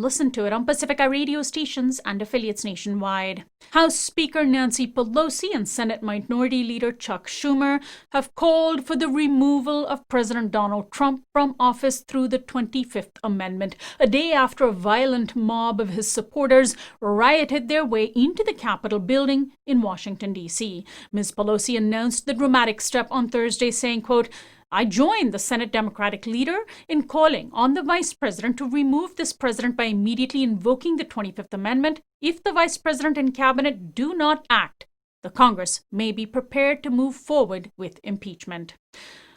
Listen to it on Pacifica radio stations and affiliates nationwide. House Speaker Nancy Pelosi and Senate Minority Leader Chuck Schumer have called for the removal of President Donald Trump from office through the 25th Amendment, a day after a violent mob of his supporters rioted their way into the Capitol building in Washington, D.C. Ms. Pelosi announced the dramatic step on Thursday, saying, quote, "I joined the Senate Democratic leader in calling on the vice president to remove this president by immediately invoking the 25th Amendment. If the vice president and cabinet do not act, the Congress may be prepared to move forward with impeachment."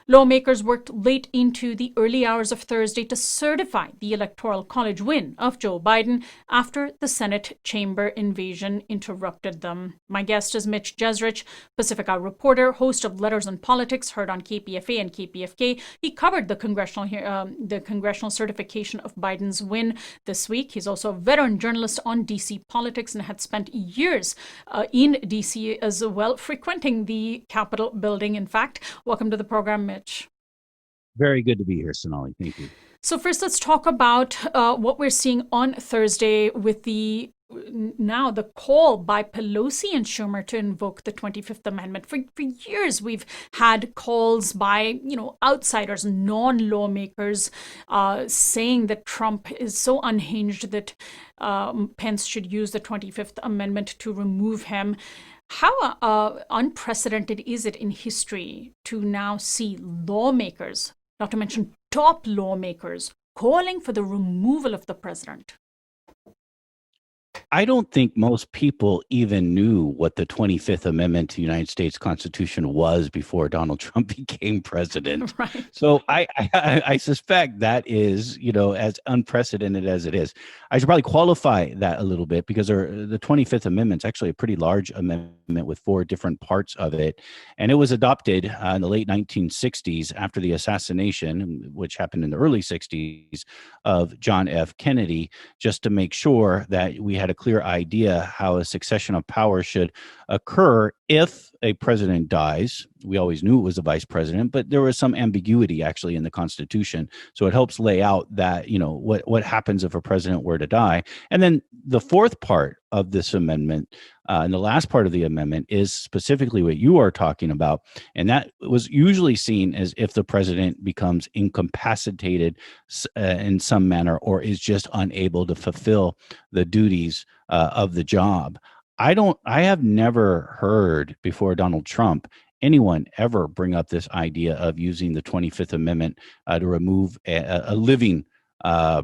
Lawmakers worked late into the early hours of Thursday to certify the Electoral College win of Joe Biden after the Senate chamber invasion interrupted them. My guest is Mitch Jesrich, Pacifica reporter, host of Letters on Politics, heard on KPFA and KPFK. He covered the congressional certification of Biden's win this week. He's also a veteran journalist on D.C. politics and had spent years in D.C. as well, frequenting the Capitol building, in fact. Welcome to the program, Mitch. Very good to be here, Sonali. Thank you. So first, let's talk about what we're seeing on Thursday with the call by Pelosi and Schumer to invoke the 25th Amendment. For years, we've had calls by, outsiders, non-lawmakers, saying that Trump is so unhinged that Pence should use the 25th Amendment to remove him. How unprecedented is it in history to now see lawmakers, not to mention top lawmakers, calling for the removal of the president? I don't think most people even knew what the 25th Amendment to the United States Constitution was before Donald Trump became president. Right. So I suspect that is, as unprecedented as it is. I should probably qualify that a little bit because the 25th Amendment is actually a pretty large amendment with 4 different parts of it. And it was adopted in the late 1960s after the assassination, which happened in the early 60s, of John F. Kennedy, just to make sure that we had a clear idea how a succession of power should occur if a president dies. We always knew it was the vice president, but there was some ambiguity actually in the Constitution. So it helps lay out that, what happens if a president were to die. And then the 4th part of this amendment, and the last part of the amendment, is specifically what you are talking about. And that was usually seen as if the president becomes incapacitated in some manner or is just unable to fulfill the duties of the job. I have never heard before Donald Trump anyone ever bring up this idea of using the 25th Amendment to remove a living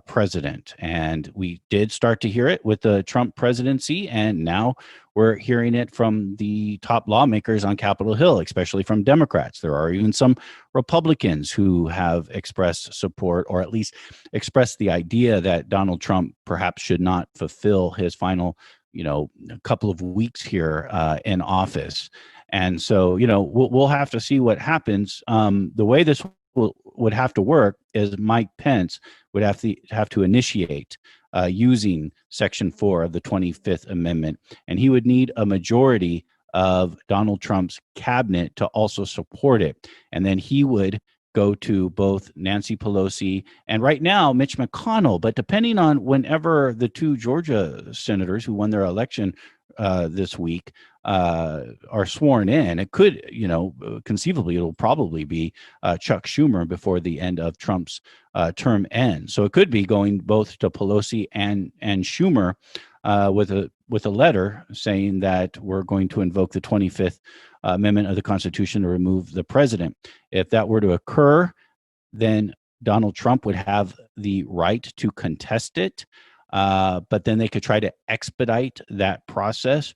president. And we did start to hear it with the Trump presidency, and now we're hearing it from the top lawmakers on Capitol Hill, especially from Democrats. There are even some Republicans who have expressed support, or at least expressed the idea that Donald Trump perhaps should not fulfill his final a couple of weeks here in office. And so, we'll have to see what happens. The way this would have to work is Mike Pence would have to initiate using Section 4 of the 25th Amendment, and he would need a majority of Donald Trump's cabinet to also support it. And then he would go to both Nancy Pelosi and right now Mitch McConnell. But depending on whenever the 2 Georgia senators who won their election this week are sworn in, it could, conceivably, it'll probably be Chuck Schumer before the end of Trump's term ends. So it could be going both to Pelosi and Schumer with a letter saying that we're going to invoke the 25th Amendment of the Constitution to remove the president. If that were to occur, then Donald Trump would have the right to contest it, but then they could try to expedite that process.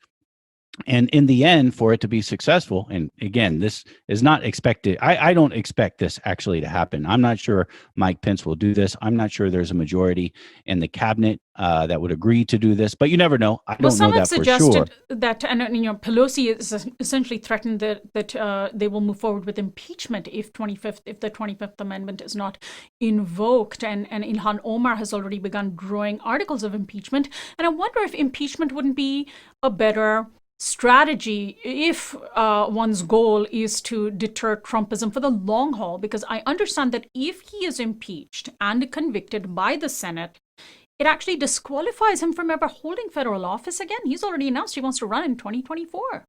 And in the end, for it to be successful, and again, this is not expected. I don't expect this actually to happen. I'm not sure Mike Pence will do this. I'm not sure there's a majority in the cabinet that would agree to do this, but you never know. I don't know that for sure. Some have suggested that, and Pelosi is essentially threatened that they will move forward with impeachment if the 25th Amendment is not invoked, and Ilhan Omar has already begun drawing articles of impeachment. And I wonder if impeachment wouldn't be a better strategy if one's goal is to deter Trumpism for the long haul, because I understand that if he is impeached and convicted by the Senate, it actually disqualifies him from ever holding federal office again. He's already announced he wants to run in 2024.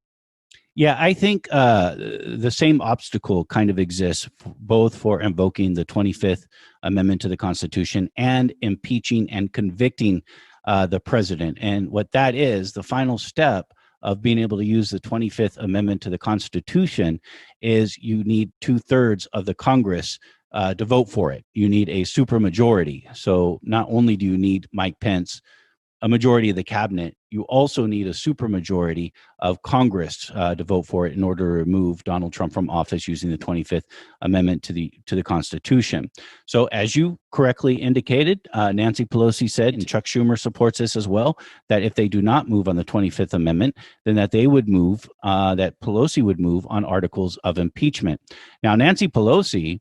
Yeah, I think the same obstacle kind of exists both for invoking the 25th Amendment to the Constitution and impeaching and convicting the president. And what that is, the final step of being able to use the 25th Amendment to the Constitution is you need 2/3 of the Congress to vote for it. You need a supermajority. So not only do you need Mike Pence, a majority of the cabinet, you also need a supermajority of Congress to vote for it in order to remove Donald Trump from office using the 25th Amendment to the Constitution. So, as you correctly indicated, Nancy Pelosi said, and Chuck Schumer supports this as well, that if they do not move on the 25th Amendment, then that they would move, that Pelosi would move on articles of impeachment. Now, Nancy Pelosi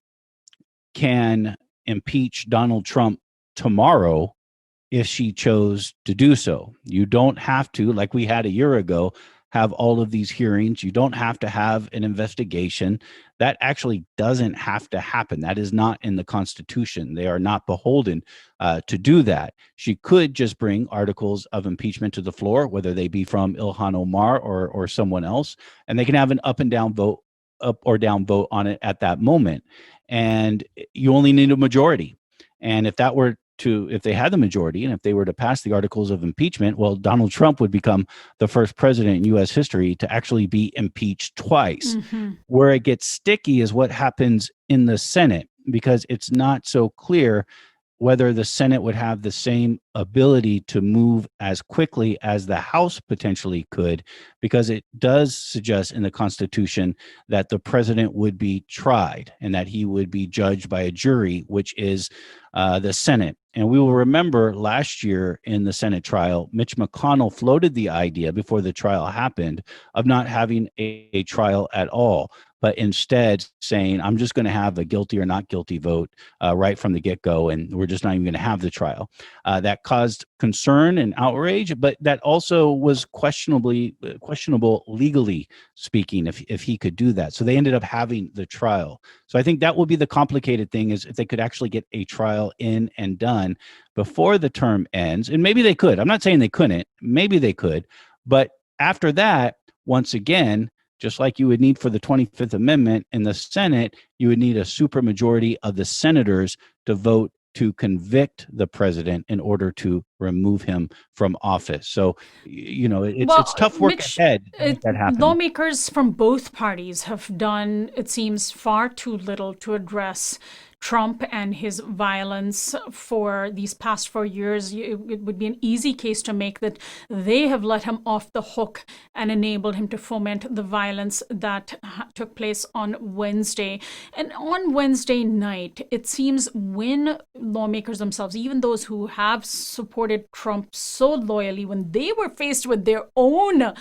can impeach Donald Trump tomorrow if she chose to do so. You don't have to, like we had a year ago, have all of these hearings. You don't have to have an investigation. That actually doesn't have to happen. That is not in the Constitution. They are not beholden to do that. She could just bring articles of impeachment to the floor, whether they be from Ilhan Omar or someone else, and they can have an up or down vote on it at that moment. And you only need a majority. And if they had the majority and if they were to pass the articles of impeachment, well, Donald Trump would become the first president in U.S. history to actually be impeached twice. Mm-hmm. Where it gets sticky is what happens in the Senate, because it's not so clear whether the Senate would have the same ability to move as quickly as the House potentially could, because it does suggest in the Constitution that the president would be tried and that he would be judged by a jury, which is the Senate. And we will remember last year in the Senate trial, Mitch McConnell floated the idea before the trial happened of not having a trial at all, but instead saying, I'm just going to have a guilty or not guilty vote right from the get-go, and we're just not even going to have the trial. That caused concern and outrage, but that also was questionable legally speaking if he could do that. So they ended up having the trial. So I think that will be the complicated thing, is if they could actually get a trial in and done before the term ends. And maybe they could. I'm not saying they couldn't. Maybe they could. But after that, once again, just like you would need for the 25th Amendment in the Senate, you would need a supermajority of the senators to vote to convict the president in order to remove him from office. So, it's tough work ahead to make that happen. Lawmakers from both parties have done, it seems, far too little to address Trump and his violence for these past 4 years. It would be an easy case to make that they have let him off the hook and enabled him to foment the violence that took place on Wednesday. And on Wednesday night, it seems when lawmakers themselves, even those who have supported Trump so loyally, when they were faced with their own,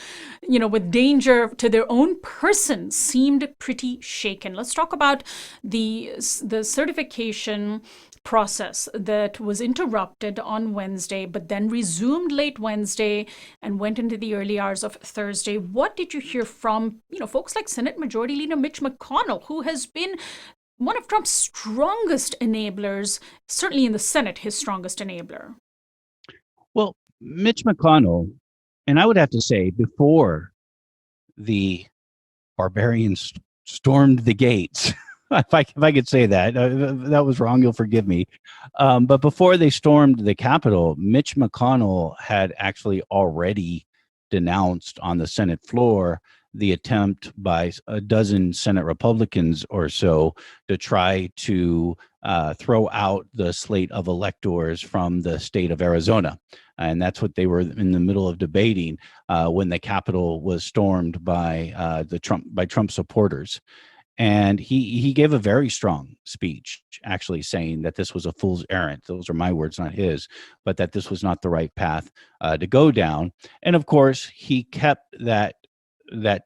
with danger to their own person, seemed pretty shaken. Let's talk about the certification process that was interrupted on Wednesday, but then resumed late Wednesday and went into the early hours of Thursday. What did you hear from, folks like Senate Majority Leader Mitch McConnell, who has been one of Trump's strongest enablers, certainly in the Senate, his strongest enabler? Well, Mitch McConnell, and I would have to say, before the barbarians stormed the gates, if I could say that, that was wrong, you'll forgive me. But before they stormed the Capitol, Mitch McConnell had actually already denounced on the Senate floor the attempt by a dozen Senate Republicans or so to try to throw out the slate of electors from the state of Arizona. And that's what they were in the middle of debating when the Capitol was stormed by Trump supporters. And he gave a very strong speech, actually saying that this was a fool's errand. Those are my words, not his, but that this was not the right path to go down. And of course, he kept that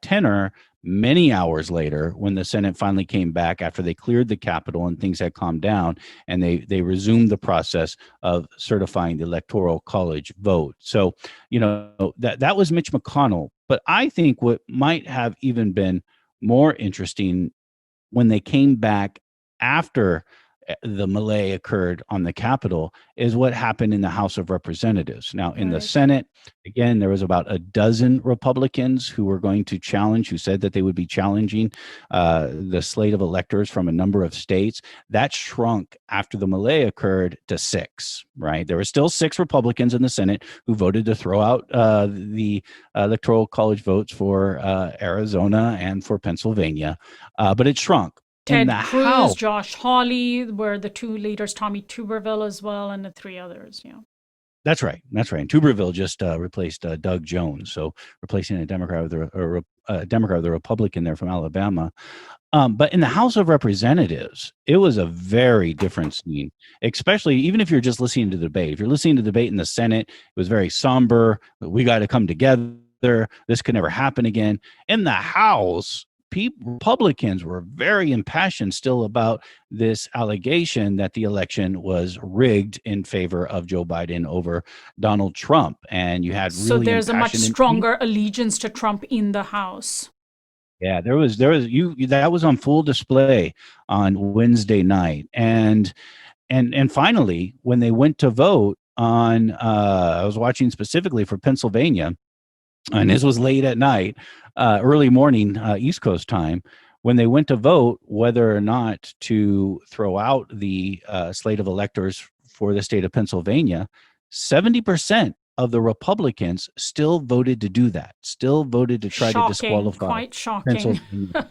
tenor many hours later when the Senate finally came back after they cleared the Capitol and things had calmed down, and they resumed the process of certifying the Electoral College vote. So, that was Mitch McConnell. But I think what might have even been more interesting when they came back after the melee occurred on the Capitol is what happened in the House of Representatives. Now, in the Right. Senate, again, there was about a dozen Republicans who were going to challenge, who said that they would be challenging the slate of electors from a number of states. That shrunk after the melee occurred to 6, right? There were still 6 Republicans in the Senate who voted to throw out the electoral college votes for Arizona and for Pennsylvania, but it shrunk. In the Ted Cruz, House, Josh Hawley were the 2 leaders, Tommy Tuberville as well, and the 3 others. Yeah. that's right. That's right. And Tuberville just replaced Doug Jones, so replacing a Democrat with a Democrat with a Republican there from Alabama. But in the House of Representatives, it was a very different scene, especially even if you're just listening to the debate. If you're listening to the debate in the Senate, it was very somber. We got to come together. This could never happen again. In the House, Republicans were very impassioned still about this allegation that the election was rigged in favor of Joe Biden over Donald Trump. And you had So really there's a much impassioned. stronger allegiance to Trump in the House. Yeah, there was that was on full display on Wednesday night. And finally, when they went to vote on I was watching specifically for Pennsylvania, and this was late at night, early morning East Coast time, when they went to vote whether or not to throw out the slate of electors for the state of Pennsylvania, 70% of the Republicans still voted to do that, still voted to try to Shocking, disqualify quite shocking. Pennsylvania.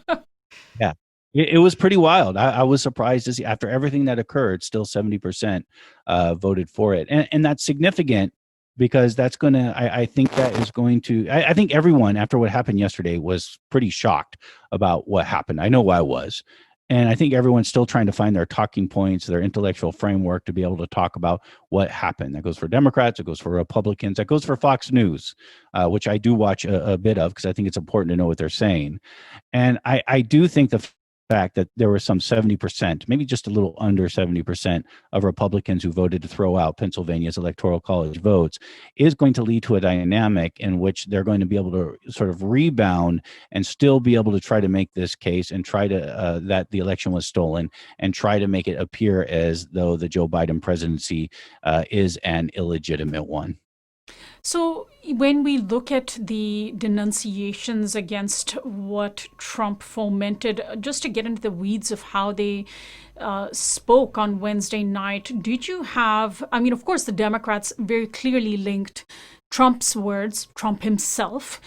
Yeah, it was pretty wild. I was surprised to see after everything that occurred, still 70% voted for it, and that's significant because that's going to. I think that is going to. I think everyone after what happened yesterday was pretty shocked about what happened. I know I was. And I think everyone's still trying to find their talking points, their intellectual framework to be able to talk about what happened. That goes for Democrats, it goes for Republicans, that goes for Fox News, which I do watch a bit of because I think it's important to know what they're saying. And I do think the fact that there were some 70%, maybe just a little under 70% of Republicans who voted to throw out Pennsylvania's electoral college votes is going to lead to a dynamic in which they're going to be able to sort of rebound and still be able to try to make this case and try to that the election was stolen and try to make it appear as though the Joe Biden presidency is an illegitimate one. So, when we look at the denunciations against what Trump fomented, just to get into the weeds of how they spoke on Wednesday night, did you have, I mean, of course, the Democrats very clearly linked Trump's words, Trump himself,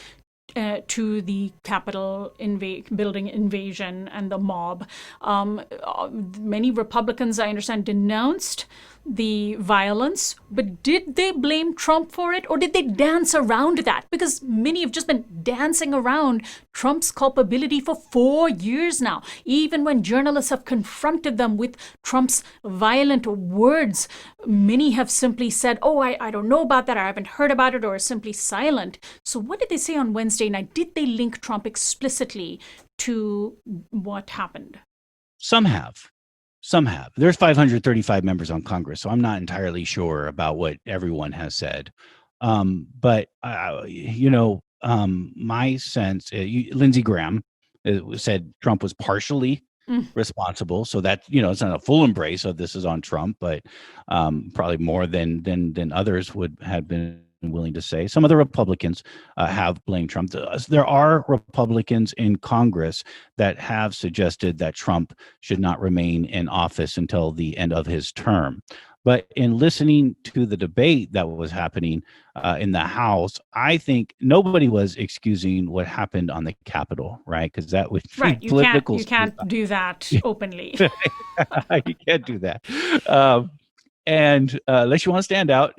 to the Capitol building invasion and the mob. Many Republicans, I understand, denounced the violence, but did they blame Trump for it, or did they dance around that? Because many have just been dancing around Trump's culpability for 4 years now. Even when journalists have confronted them with Trump's violent words, many have simply said, oh, I don't know about that, I haven't heard about it, or are simply silent. So what did they say on Wednesday night? Did they link Trump explicitly to what happened? Some have. Some have. There's 535 members on Congress, so I'm not entirely sure about what everyone has said. But my sense, Lindsey Graham said Trump was partially responsible, so that it's not a full embrace of this is on Trump, but probably more than others would have been willing to say. Some of the Republicans have blamed Trump. There are Republicans in Congress that have suggested that Trump should not remain in office until the end of his term. But in listening to the debate that was happening in the House, I think nobody was excusing what happened on the Capitol, right? Because that would be right. political. You can't do that openly. You can't do that. And unless you want to stand out,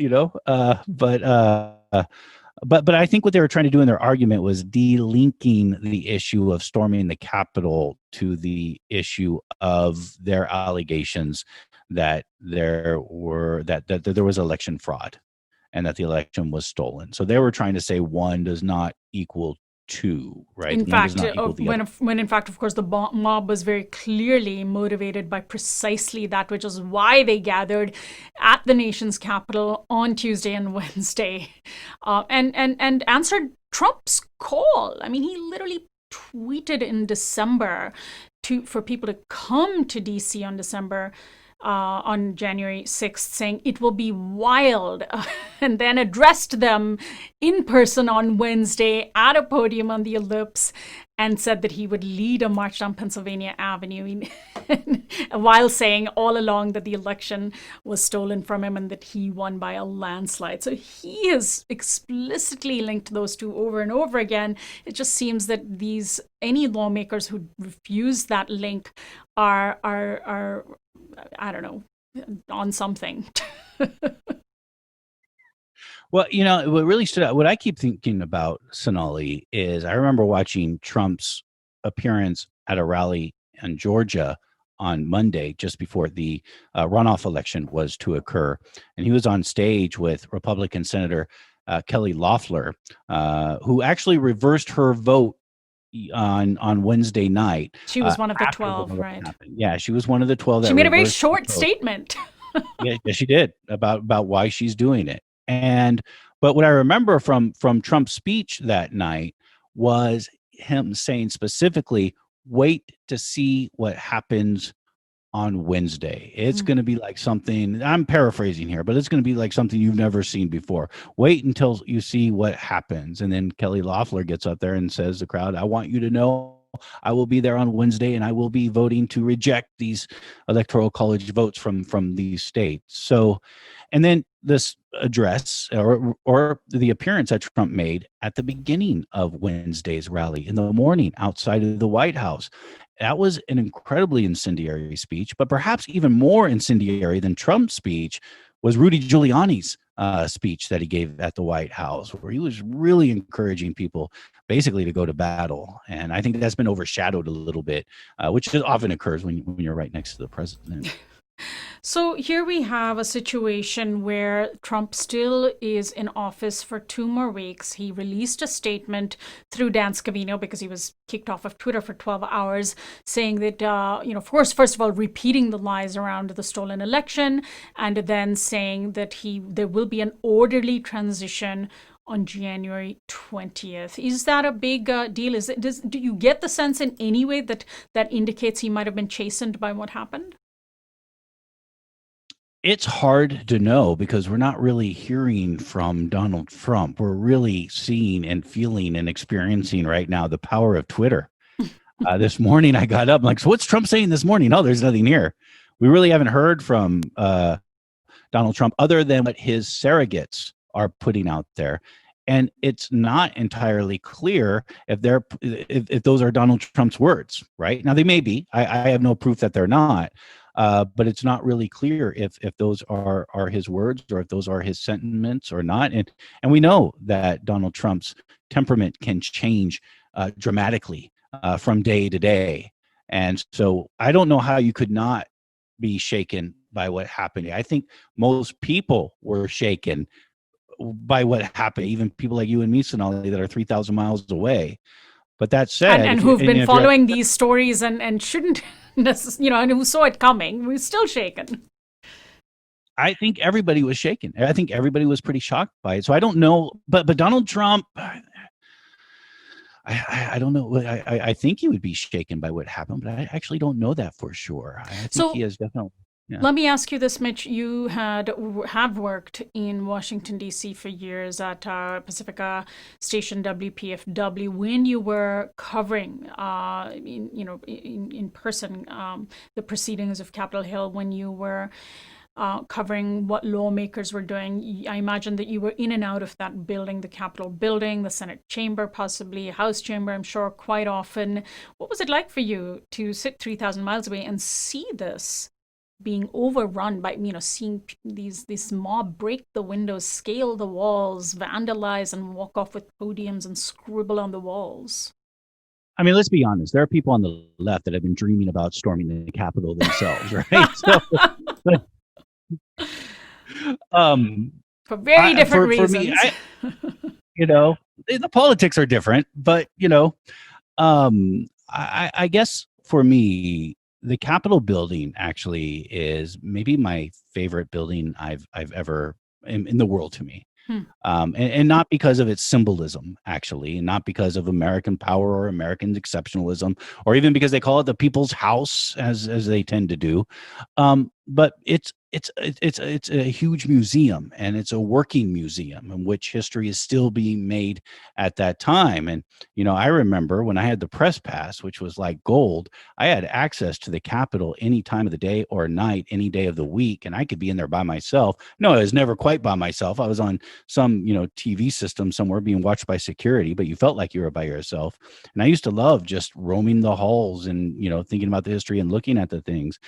but I think what they were trying to do in their argument was delinking the issue of storming the Capitol to the issue of their allegations that there was election fraud and that the election was stolen. So they were trying to say one does not equal two, right? In fact, when in fact, of course, the mob was very clearly motivated by precisely that, which is why they gathered at the nation's capital on Tuesday and Wednesday, and answered Trump's call. I mean, he literally tweeted in December for people to come to DC on December on January 6th, saying it will be wild, and then addressed them in person on Wednesday at a podium on the Ellipse and said that he would lead a march down Pennsylvania Avenue while saying all along that the election was stolen from him and that he won by a landslide. So he has explicitly linked those two over and over again. It just seems that any lawmakers who refuse that link are I don't know, on something. Well, what really stood out, what I keep thinking about Sonali is I remember watching Trump's appearance at a rally in Georgia on Monday, just before the runoff election was to occur. And he was on stage with Republican Senator Kelly Loeffler, who actually reversed her vote on Wednesday night. She was one of the 12, right? Happened. Yeah, she was one of the 12. She made a very short statement. Yeah, she did about why she's doing it. But what I remember from Trump's speech that night was him saying specifically, wait to see what happens on Wednesday. It's going to be like something, I'm paraphrasing here, but it's going to be like something you've never seen before. Wait until you see what happens. And then Kelly Loeffler gets up there and says to the crowd, I want you to know I will be there on Wednesday and I will be voting to reject these electoral college votes from these states. So, and then this address or the appearance that Trump made at the beginning of Wednesday's rally in the morning outside of the White House. That was an incredibly incendiary speech, but perhaps even more incendiary than Trump's speech was Rudy Giuliani's speech that he gave at the White House, where he was really encouraging people basically to go to battle. And I think that's been overshadowed a little bit, which often occurs when you're right next to the president. So here we have a situation where Trump still is in office for 2 more weeks. He released a statement through Dan Scavino because he was kicked off of Twitter for 12 hours, saying that, first of all, repeating the lies around the stolen election, and then saying that there will be an orderly transition on January 20th. Is that a big deal? Do you get the sense in any way that indicates he might have been chastened by what happened? It's hard to know because we're not really hearing from Donald Trump. We're really seeing and feeling and experiencing right now the power of Twitter. This morning I got up, I'm like, so what's Trump saying this morning? Oh, there's nothing here. We really haven't heard from Donald Trump other than what his surrogates are putting out there. And it's not entirely clear if those are Donald Trump's words, right? Now, they may be. I have no proof that they're not. But it's not really clear if those are his words or if those are his sentiments or not. And we know that Donald Trump's temperament can change dramatically from day to day. And so I don't know how you could not be shaken by what happened. I think most people were shaken by what happened, even people like you and me, Sonali, that are 3,000 miles away. But that said, and who've been following these stories and shouldn't, and who saw it coming, we're still shaken. I think everybody was shaken. I think everybody was pretty shocked by it. So I don't know, but Donald Trump, I don't know. I think he would be shaken by what happened, but I actually don't know that for sure. I think he is definitely. Yeah. Let me ask you this, Mitch. You have worked in Washington, D.C. for years at Pacifica Station WPFW when you were covering, in person, the proceedings of Capitol Hill, when you were covering what lawmakers were doing. I imagine that you were in and out of that building, the Capitol building, the Senate chamber, possibly House chamber, I'm sure, quite often. What was it like for you to sit 3,000 miles away and see this being overrun by, seeing this mob break the windows, scale the walls, vandalize, and walk off with podiums and scribble on the walls? I mean, let's be honest. There are people on the left that have been dreaming about storming the Capitol themselves, right? For very different reasons. For me, the politics are different, but I guess for me, the Capitol building actually is maybe my favorite building I've ever in the world to me. And not because of its symbolism, actually, and not because of American power or American exceptionalism, or even because they call it the people's house, as they tend to do. But it's a huge museum, and it's a working museum in which history is still being made at that time. And I remember when I had the press pass, which was like gold. I had access to the Capitol any time of the day or night, any day of the week, and I could be in there by myself. No, I was never quite by myself. I was on some TV system somewhere being watched by security, but you felt like you were by yourself. And I used to love just roaming the halls and thinking about the history and looking at the things.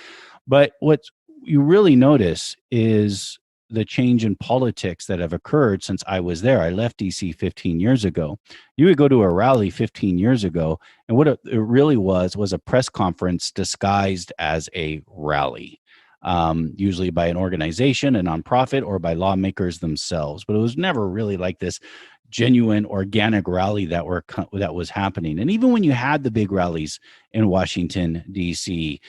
But what you really notice is the change in politics that have occurred since I was there. I left DC 15 years ago. You would go to a rally 15 years ago, and what it really was a press conference disguised as a rally. Usually by an organization, a nonprofit, or by lawmakers themselves. But it was never really like this genuine organic rally that was happening. And even when you had the big rallies in Washington, D.C.,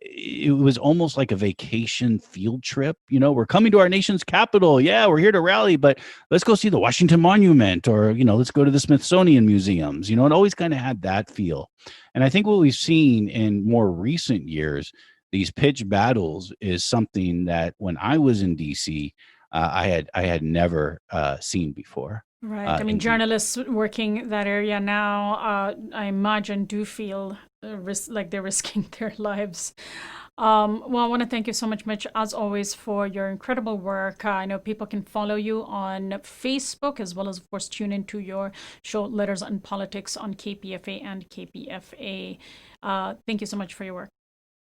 it was almost like a vacation field trip. We're coming to our nation's capital. Yeah, we're here to rally, but let's go see the Washington Monument, or, let's go to the Smithsonian museums. It always kind of had that feel. And I think what we've seen in more recent years, these pitched battles, is something that when I was in DC, I had never seen before. Right. I mean, journalists working that area now, I imagine, do feel like they're risking their lives. Well, I want to thank you so much, Mitch, as always, for your incredible work. I know people can follow you on Facebook, as well as, of course, tune into your show, Letters and Politics, on KPFA and KPFA. Thank you so much for your work.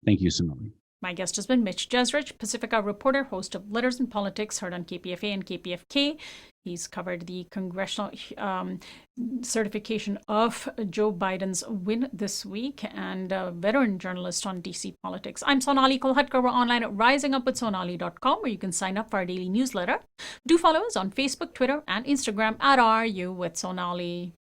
Thank you, Sonali. My guest has been Mitch Jeserich, Pacifica reporter, host of Letters and Politics, heard on KPFA and KPFK. He's covered the congressional certification of Joe Biden's win this week, and a veteran journalist on DC politics. I'm Sonali Kolhatkar. We're online at risingupwithsonali.com, where you can sign up for our daily newsletter. Do follow us on Facebook, Twitter, and Instagram at RU with Sonali.